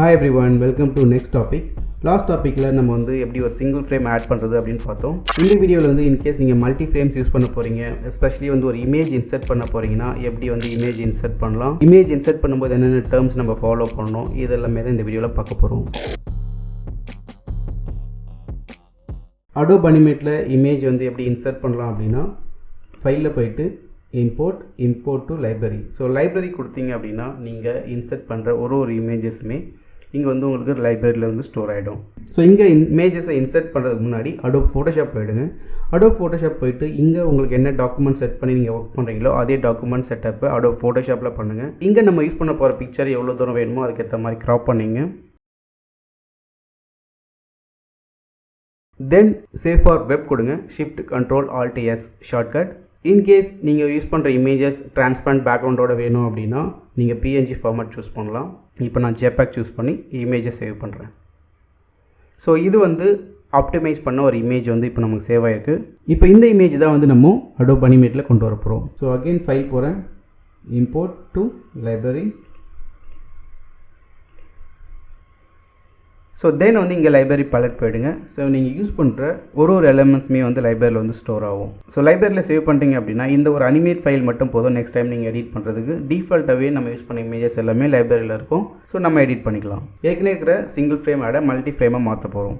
Hi everyone, welcome to next topic. Last topicல நம்ம வந்து எப்படி ஒரு single frame add பண்றது அப்படினு பார்த்தோம். இந்த வீடியோல வந்து in case நீங்க multi frames யூஸ் பண்ண போறீங்க, especially வந்து ஒரு image insert பண்ண போறீங்கனா எப்படி வந்து image insert பண்ணலாம், image insert பண்ணும்போது என்னென்ன terms நம்ம follow பண்ணனும், இதெல்லாம் தான் இந்த வீடியோல பார்க்க போறோம். Adobe Animateல image வந்து எப்படி insert பண்ணலாம் அப்படினா ஃபைல்ல போய்ட்டு import to library. So library கொடுத்தீங்க அப்படினா நீங்க insert பண்ற ஒரு imagesமே இங்க வந்து உங்களுக்கு லைப்ரரியில வந்து ஸ்டோர் ஆயிடும். ஸோ இங்கே இமேஜஸை இன்சர்ட் பண்ணுறதுக்கு முன்னாடி Adobe Photoshop போயிடுங்க. Adobe Photoshop போயிட்டு இங்கே உங்களுக்கு என்ன டாக்குமெண்ட் செட் பண்ணி நீங்கள் ஒர்க் பண்ணுறீங்களோ அதே டாக்குமெண்ட் செட்டப்பை Adobe Photoshopல பண்ணுங்கள். இங்கே நம்ம யூஸ் பண்ண போகிற பிக்சர் எவ்வளோ தூரம் வேணுமோ அதுக்கேற்ற மாதிரி க்ராப் பண்ணிங்க. தென் சேவ் ஃபார் வெப் கொடுங்க. Shift Ctrl Alt S shortcut. In case நீங்கள் யூஸ் பண்ணுற இமேஜஸ் டிரான்ஸ்பரண்ட் பேக்ரவுண்டோட வேணும் அப்படின்னா நீங்கள் PNG ஃபார்மேட் சூஸ் பண்ணலாம். இப்போ நான் JPEG சூஸ் பண்ணி இமேஜை சேவ் பண்ணுறேன். ஸோ இது வந்து ஆப்டிமைஸ் பண்ண ஒரு இமேஜ் வந்து இப்போ நமக்கு சேவ் ஆகிருக்கு. இப்போ இந்த இமேஜ் தான் வந்து நம்ம Adobe Animateல கொண்டு வர போகிறோம். ஸோ அகெயின் ஃபைல் போகிறேன், import to library. So then வந்து இங்கே லைப்ரரி palette போயிடுங்க. ஸோ நீங்கள் யூஸ் பண்ணுற ஒரு எலிமெண்ட்ஸுமே வந்து லைப்ரரியில் வந்து ஸ்டோர் ஆகும். ஸோ லைப்ரரியில் சேவ் பண்ணிட்டீங்க அப்படின்னா இந்த ஒரு அனிமேட் ஃபைல் மட்டும் போதும். நெக்ஸ்ட் டைம் நீங்கள் எடிட் பண்ணுறதுக்கு டிஃபால்ட்டாகவே நம்ம யூஸ் பண்ண இமேஜஸ் எல்லாமே லைப்ரரியில் இருக்கும். ஸோ நம்ம எடிட் பண்ணிக்கலாம். ஏற்கனவே இருக்கிற சிங்கிள் ஃப்ரேம் ஆட மல்டி ஃப்ரேமாக மாற்ற போகிறோம்.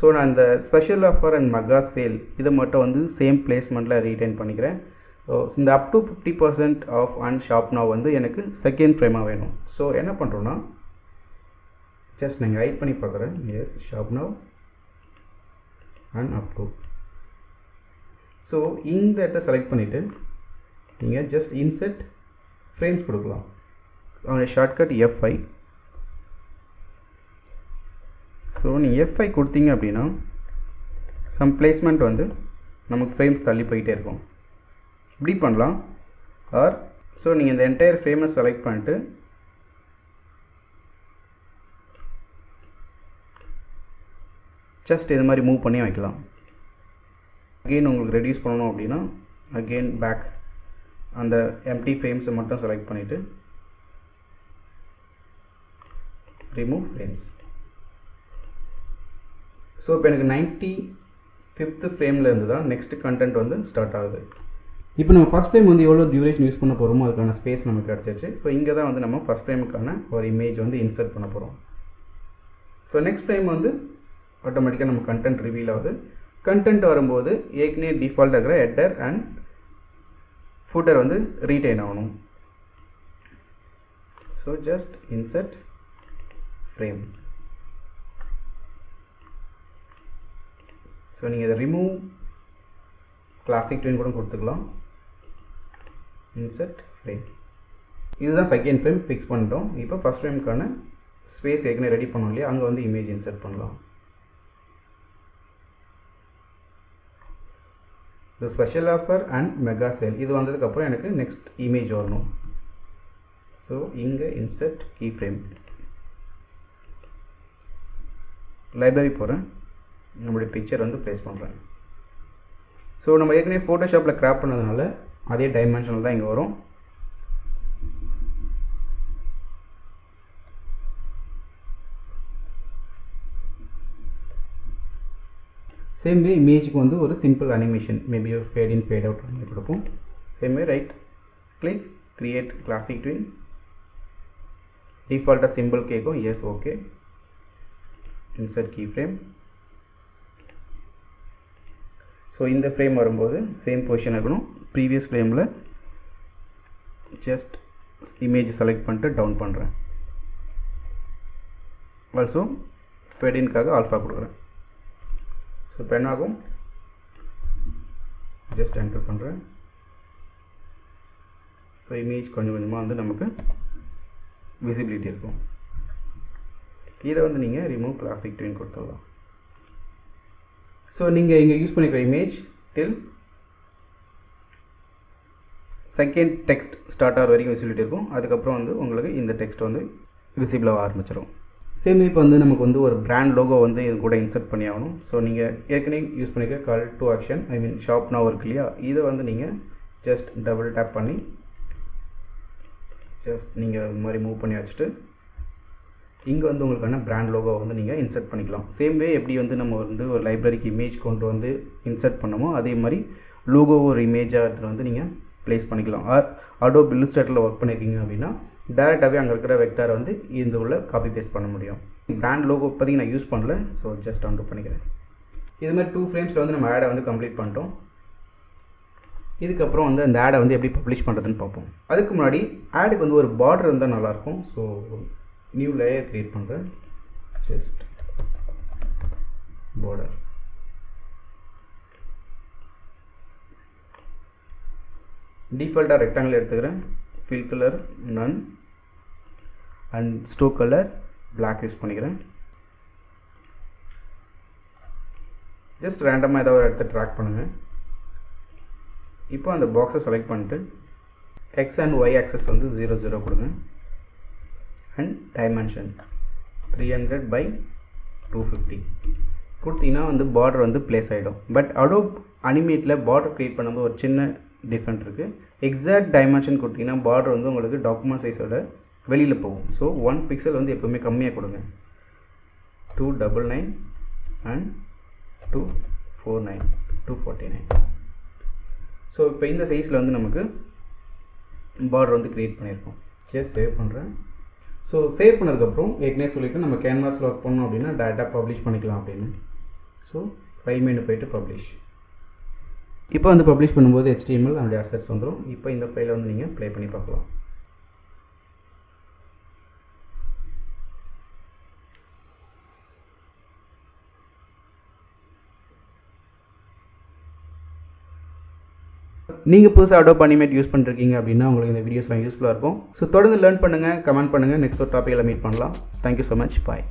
ஸோ நான் இந்த special offer and mega sale இதை மட்டும் வந்து சேம் பிளேஸ்மெண்ட்டில் ரீடைன் பண்ணிக்கிறேன். ஸோ இந்த up to 50% off and shop now வந்து எனக்கு செகண்ட் ஃப்ரேமாக வேணும். ஸோ என்ன பண்ணுறோன்னா just நான் ரைட் பண்ணி பார்க்குறேன். Yes shop now and up to. So இந்த இடத்த செலக்ட் பண்ணிவிட்டு நீங்கள் ஜஸ்ட் இன்செர்ட் ஃப்ரேம்ஸ் கொடுக்கலாம். அவனுடைய ஷார்ட்கட் F5. ஸோ நீங்கள் F5 கொடுத்தீங்க அப்படின்னா சம் பிளேஸ்மெண்ட் வந்து நமக்கு ஃப்ரேம்ஸ் தள்ளி போயிட்டே இருக்கும். இப்படி பண்ணலாம். ஆர் ஸோ நீங்கள் இந்த என்டையர் ஃப்ரேமை செலக்ட் பண்ணிட்டு ஜஸ்ட் இது மாதிரி மூவ் பண்ணி வைக்கலாம். அகெயின் உங்களுக்கு ரெடியூஸ் பண்ணணும் அப்படின்னா அகெயின் பேக் அந்த எம்டி ஃப்ரேம்ஸை மட்டும் செலக்ட் பண்ணிவிட்டு ரிமூவ் ஃப்ரேம்ஸ். ஸோ இப்போ எனக்கு 95th ஃப்ரேமில் இருந்து தான் நெக்ஸ்ட் கண்டென்ட் வந்து ஸ்டார்ட் ஆகுது. இப்போ நம்ம ஃபஸ்ட் ஃப்ரேம் வந்து எவ்வளோ டியூரேஷன் யூஸ் பண்ண போகிறோமோ அதுக்கான ஸ்பேஸ் நமக்கு கிடச்சிச்சு. ஸோ இங்கே தான் வந்து நம்ம ஃபஸ்ட் ஃப்ரேமுக்கான ஒரு இமேஜ் வந்து இன்சர்ட் பண்ண போகிறோம். ஸோ நெக்ஸ்ட் ஃப்ரேம் வந்து ஆட்டோமேட்டிக்காக நம்ம கண்டென்ட் ரிவீல் ஆகுது. கண்டென்ட் வரும்போது ஏற்கனவே டிஃபால்ட் இருக்கிற ஹெட்டர் அண்ட் ஃபுட்டர் வந்து ரீடைன் ஆகணும். So just insert frame. So நீங்கள் இதை ரிமூவ் கிளாசிக் ட்வின் கூட கொடுத்துக்கலாம். Insert frame. இதுதான் செகண்ட் ஃப்ரேம் ஃபிக்ஸ் பண்ணிட்டோம். இப்போ ஃபஸ்ட் ஃப்ரேமுக்கான ஸ்பேஸ் ஏற்கனவே ரெடி பண்ணோம் இல்லையா, அங்கே வந்து இமேஜ் இன்சர்ட் பண்ணலாம். இந்த special offer and mega sale இது வந்ததுக்கப்புறம் எனக்கு நெக்ஸ்ட் இமேஜ் வரணும். ஸோ இங்கே இன்சர்ட் கீ ஃப்ரேம். லைப்ரரி போகிறேன், நம்மளுடைய பிக்சர் வந்து ப்ளேஸ் பண்ணுறேன். ஸோ நம்ம ஏற்கனவே ஃபோட்டோஷாப்பில் கிராப் பண்ணதுனால அதே டைமென்ஷனில் தான் இங்கே வரும். சேம் வே இமேஜுக்கு வந்து ஒரு சிம்பிள் அனிமேஷன் மேபி ஒரு ஃபேட் இன் ஃபேட் அவுட் கொடுப்போம். Same way right click create classic tween. டிஃபால்ட்டாக சிம்பிள் கேட்கும். Yes okay. Insert keyframe. So இந்த ஃப்ரேம் வரும்போது சேம் பொசிஷன் இருக்கணும். ப்ரீவியஸ் ஃப்ரேமில் ஜஸ்ட் இமேஜ் செலக்ட் பண்ணிட்டு டவுன் பண்ணுறேன். ஆல்சோ ஃபேடின்காக ஆல்ஃபா கொடுக்குறேன். ஸோ இப்போ என்ன ஆகும், ஜஸ்ட் என்டர் பண்ணுறேன். ஸோ இமேஜ் கொஞ்சம் கொஞ்சமாக வந்து நமக்கு விசிபிலிட்டி இருக்கும். இதை வந்து நீங்கள் ரிமூவ் கிளாசிக் ட்வின் கொடுத்துடலாம். ஸோ நீங்கள் இங்கே யூஸ் பண்ணிக்கிற இமேஜ் டில் செகண்ட் டெக்ஸ்ட் ஸ்டார்ட் ஆகிற வரைக்கும் விசிபிலிட்டி இருக்கும். அதுக்கப்புறம் வந்து உங்களுக்கு இந்த டெக்ஸ்ட் வந்து விசிபிளாக ஆரம்பிச்சிடும். சேம் இப்போ வந்து நமக்கு வந்து ஒரு பிராண்ட் லோகோ வந்து இது கூட இன்சர்ட் பண்ணி ஆகணும். ஸோ நீங்கள் ஏற்கனவே யூஸ் பண்ணிக்க call to action shop now இருக்கு இல்லையா, இதை வந்து நீங்கள் ஜஸ்ட் டபுள் டேப் பண்ணி ஜஸ்ட் நீங்கள் இது மாதிரி மூவ் பண்ணி வச்சுட்டு இங்கே வந்து உங்களுக்கான பிராண்ட் லோகோ வந்து நீங்கள் இன்சர்ட் பண்ணிக்கலாம். சேம் வே எப்படி வந்து நம்ம வந்து ஒரு லைப்ரரிக்கு இமேஜ் கொண்டு வந்து இன்சர்ட் பண்ணமோ அதே மாதிரி லோகோ ஒரு இமேஜாக எடுத்துகிட்டு வந்து நீங்கள் ப்ளேஸ் பண்ணிக்கலாம். Adobe Illustratorல ஒர்க் பண்ணியிருக்கீங்க அப்படின்னா டேரெக்டாகவே அங்கே இருக்கிற வெக்டாரை வந்து இந்த உள்ள காப்பி பேஸ்ட் பண்ண முடியும். பிராண்ட் லோகோ இப்போதைக்கு நான் யூஸ் பண்ணல, ஸோ ஜஸ்ட் அன்டூ பண்ணிக்கிறேன். இது மாதிரி 2 ஃப்ரேம்ஸில் வந்து நம்ம ஆடை வந்து கம்ப்ளீட் பண்ணிட்டோம். இதுக்கப்புறம் வந்து அந்த ஆடை வந்து எப்படி பப்ளிஷ் பண்ணுறதுன்னு பார்ப்போம். அதுக்கு முன்னாடி ஆடுக்கு வந்து ஒரு பார்டர் இருந்தால் நல்லாயிருக்கும். ஸோ நியூ லேயர் க்ரியேட் பண்ணுறேன். Just border. டிஃபால்ட்டாக ரெக்டாங்கிள் எடுத்துக்கிறேன். Fill colour none and stroke colour black use பண்ணிக்கிறேன். ஜஸ்ட் ரேண்டமாக ஏதாவது ஒரு இடத்த ட்ராக் பண்ணுங்கள். இப்போ அந்த பாக்ஸை செலக்ட் பண்ணிட்டு எக்ஸ் அண்ட் ஒய் ஆக்சஸ் வந்து 0 0 கொடுங்க. அண்ட் டைமென்ஷன் 300 by 250 கொடுத்தீங்கன்னா வந்து பார்டர் வந்து ப்ளேஸ் ஆகிடும். பட் Adobe Animateல பார்டர் க்ரியேட் பண்ணும்போது ஒரு சின்ன டிஃப்ரெண்ட் இருக்குது. எக்ஸாக்ட் டைமென்ஷன் கொடுத்தீங்கன்னா பார்டர் வந்து உங்களுக்கு டாக்குமெண்ட் சைஸோட வெளியில் போகும். ஸோ 1 pixel வந்து எப்போவுமே கம்மியாக கொடுங்க. 299 அண்ட் 249 249. ஸோ இப்போ இந்த சைஸில் வந்து நமக்கு பார்டர் வந்து க்ரியேட் பண்ணியிருக்கோம். ஜஸ்ட் சேவ் பண்ணுறேன். ஸோ சேவ் பண்ணதுக்கப்புறம் ஏற்கனவே சொல்லிவிட்டு நம்ம கேன்வாஸில் ஒர்க் பண்ணோம் அப்படின்னா டேரெக்டாக பப்ளிஷ் பண்ணிக்கலாம் அப்படின்னு. ஸோ ஃபைல் மெனு போய்ட்டு பப்ளிஷ். இப்போ வந்து பப்ளிஷ் பண்ணும்போது HTML அதோடைய அசெட்ஸ் வந்துடும். இப்போ இந்த ஃபைலை வந்து நீங்கள் ப்ளே பண்ணி பார்க்கலாம். நீங்கள் புதுசாக Adobe Animate யூஸ் பண்ணிருக்கீங்க அப்படின்னா உங்களுக்கு இந்த வீடியோஸ்லாம் யூஸ்ஃபுல்லாக இருக்கும். ஸோ தொடர்ந்து லேர்ன் பண்ணுங்கள், கமெண்ட் பண்ணுங்கள். நெக்ஸ்ட் ஒரு டாப்பிக்கில் மீட் பண்ணலாம். Thank you so much. பாய்.